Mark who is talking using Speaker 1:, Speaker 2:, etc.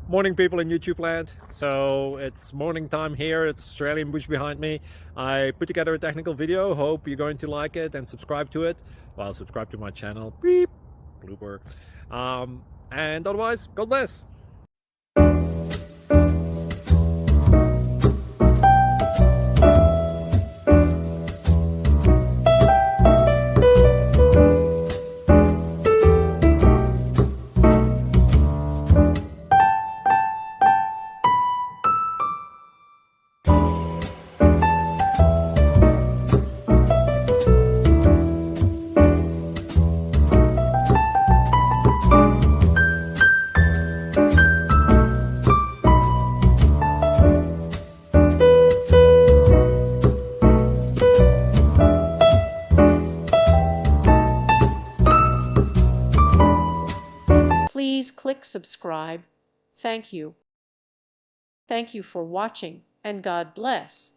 Speaker 1: Morning, people in YouTube land. So it's morning time here. It's Australian bush behind me. I put together a technical video. Hope you're going to like it and subscribe to it. Well, subscribe to my channel. Beep, blooper. And otherwise, God bless.
Speaker 2: Please click subscribe. Thank you. Thank you for watching, and God bless.